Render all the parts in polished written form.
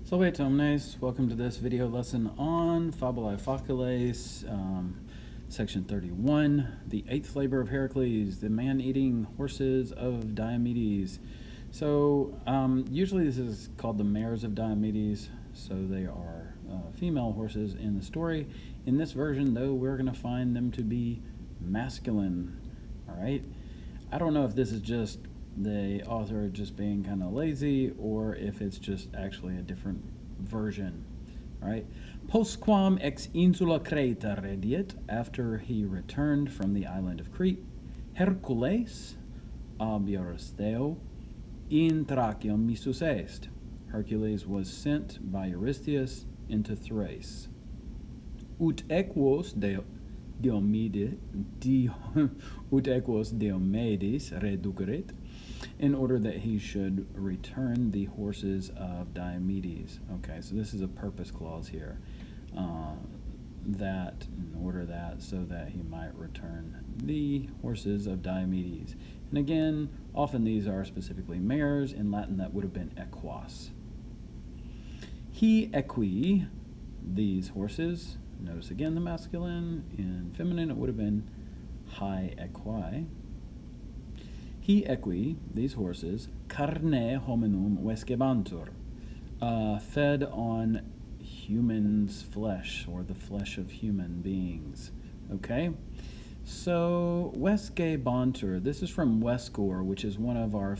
Salve Diomedes, welcome to this video lesson on Fabulae Faciles, section 31, the eighth labor of Hercules, the man-eating horses of Diomedes. So usually this is called the mares of Diomedes, so they are female horses in the story. In this version, though, we're going to find them to be masculine, all right? I don't know if this is just the author just being kind of lazy, or if it's just actually a different version, right? Postquam ex insula Creta rediet, after he returned from the island of Crete, Hercules ab Eurysteo in Thracium missus est. Hercules was sent by Eurystheus into Thrace. Ut equos Diomedes reducerit, in order that he should return the horses of Diomedes. Okay, so this is a purpose clause here. That in order that, so that he might return the horses of Diomedes. And again, often these are specifically mares. In Latin, that would have been equos. He equi, these horses. Notice again the masculine. In feminine, it would have been hi equi. He equi, these horses, carne hominum vescebantur, fed on humans' flesh, or the flesh of human beings. Okay? So, vescebantur, this is from vescor, which is one of our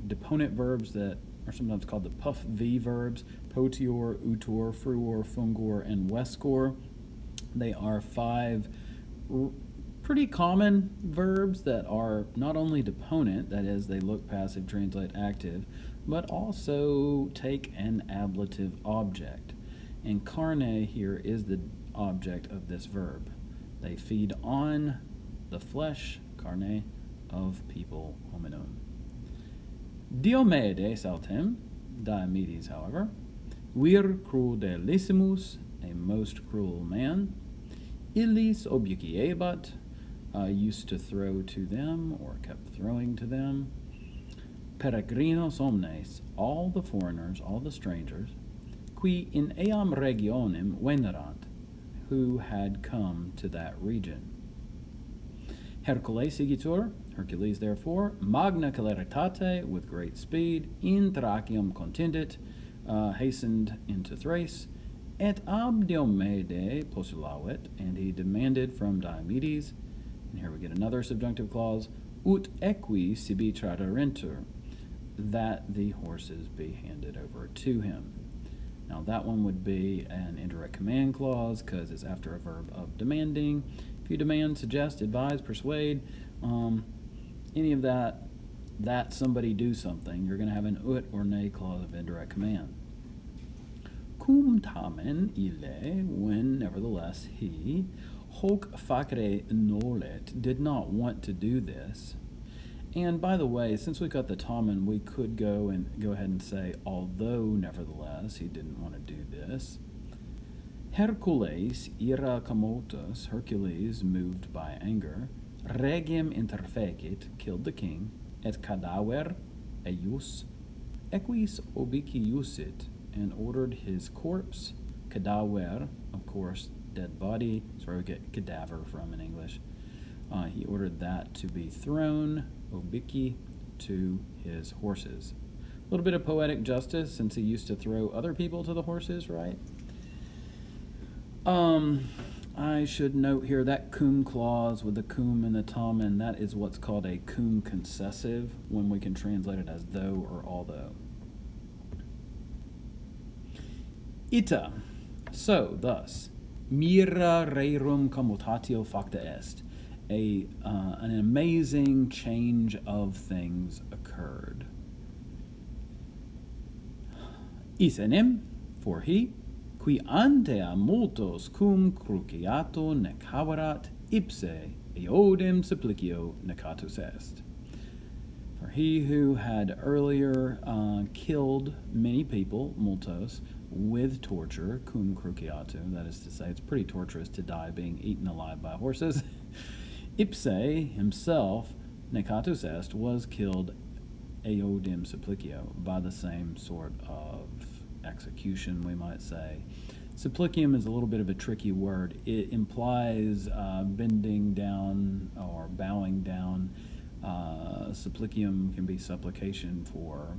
deponent verbs that are sometimes called the puff V verbs, potior, utor, fruor, fungor, and vescor. They are five pretty common verbs that are not only deponent, that is, they look passive, translate active, but also take an ablative object. And carne here is the object of this verb. They feed on the flesh, carne, of people, hominum. Diomedes autem, Diomedes, however, vir crudelissimus, a most cruel man, illis objuciebat, used to throw to them, or kept throwing to them, peregrinos omnes, all the foreigners, all the strangers, qui in eam regionem venerant, who had come to that region. Hercules igitur, Hercules therefore, magna celeritate, with great speed, in Thracium contendit, hastened into Thrace, et ab Diomede postulavit, and he demanded from Diomedes, and here we get another subjunctive clause, ut equi sibi traderentur, that the horses be handed over to him. Now that one would be an indirect command clause because it's after a verb of demanding. If you demand, suggest, advise, persuade, any of that somebody do something, you're going to have an ut or ne clause of indirect command. Cum tamen ille, when nevertheless he, hoc facere nolet, did not want to do this. And by the way, since we got the tamen, we could go ahead and say, although nevertheless he didn't want to do this. Hercules ira commotus, Hercules, moved by anger, regem interfecit, killed the king, et cadaver eius, equis obiciusit, and ordered his corpse, cadaver, of course, dead body, that's where we get cadaver from in English. He ordered that to be thrown, obici, to his horses. A little bit of poetic justice, since he used to throw other people to the horses, right? I should note here that cum clause with the cum and the tamen, that is what's called a cum concessive, when we can translate it as though or although. Ita, so, thus, mira rerum commutatio facta est, an amazing change of things occurred. Isenem, for he, qui antea multos cum cruciato necaverat, ipse eodem supplicio necatus est. For he who had earlier killed many people, multos, with torture, cum cruciato, that is to say, it's pretty torturous to die being eaten alive by horses. Ipse, himself, necatus est, was killed eodem supplicio, by the same sort of execution, we might say. Supplicium is a little bit of a tricky word. It implies bending down or bowing down. Supplicium can be supplication for,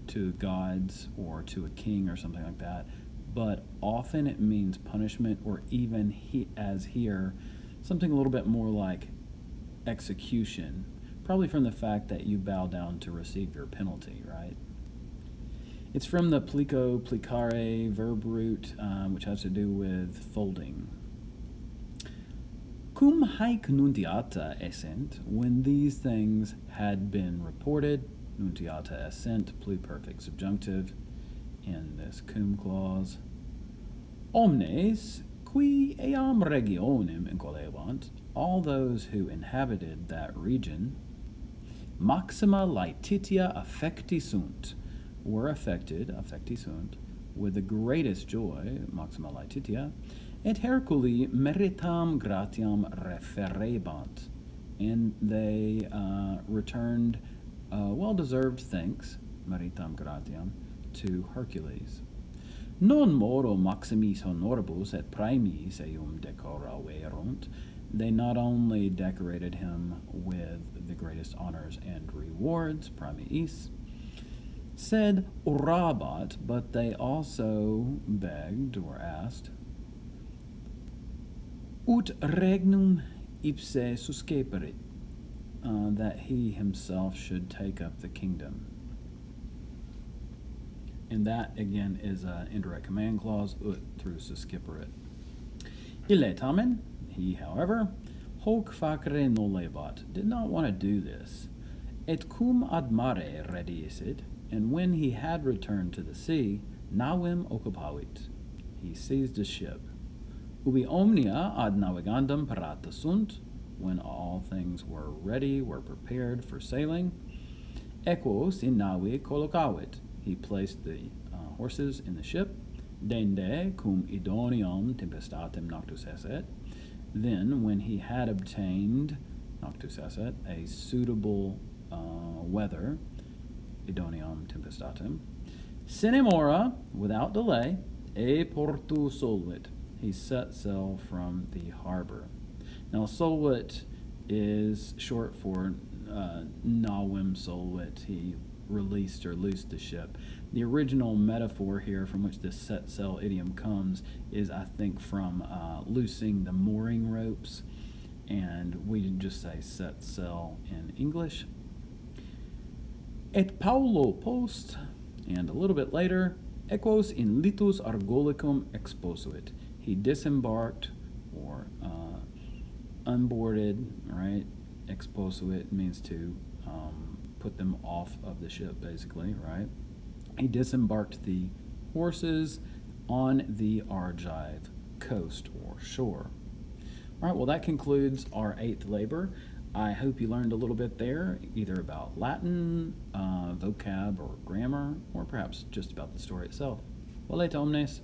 to gods or to a king or something like that. But often it means punishment, or even as here, something a little bit more like execution, probably from the fact that you bow down to receive your penalty, right? It's from the plico, plicare verb root, which has to do with folding. Cum haec nuntiata essent, when these things had been reported, nuntiata essent, pluperfect subjunctive, in this cum clause. Omnes qui eam regionem incolebant, all those who inhabited that region, maxima laetitia affecti sunt, were affected, affecti sunt, with the greatest joy, maxima laetitia, et Hercules meritam gratiam referebant, and they returned well-deserved thanks, meritam gratiam, to Hercules. Non moro maximis honoribus et praemies eum decora verunt, they not only decorated him with the greatest honors and rewards, praemies, sed orabat, but they also begged or asked, ut regnum ipse susceperit, that he himself should take up the kingdom. And that, again, is an indirect command clause, ut through susciperit. Ille tamen, he, however, hoc facere nolebat, did not want to do this. Et cum ad mare redisit, and when he had returned to the sea, navem occupavit, he seized a ship. Ubi omnia ad navigandum parata sunt, when all things were ready, were prepared for sailing, equos in navi collocavit, he placed the horses in the ship, dende cum idoneum tempestatem noctus esset, then when he had obtained, noctus esset, a suitable weather, idoneum tempestatem, sine mora, without delay, e portu solvit, he set sail from the harbor. Now, solvit is short for navem solvit, he released or loosed the ship. The original metaphor here from which this set sail idiom comes is, I think, from loosing the mooring ropes, and we just say set sail in English. Et Paulo post, and a little bit later, equos in litus argolicum exposuit. He disembarked or unboarded, right? Exposuit means to put them off of the ship, basically, right? He disembarked the horses on the Argive coast or shore. All right, well, that concludes our 8th labor. I hope you learned a little bit there, either about Latin, vocab, or grammar, or perhaps just about the story itself. Volete omnes.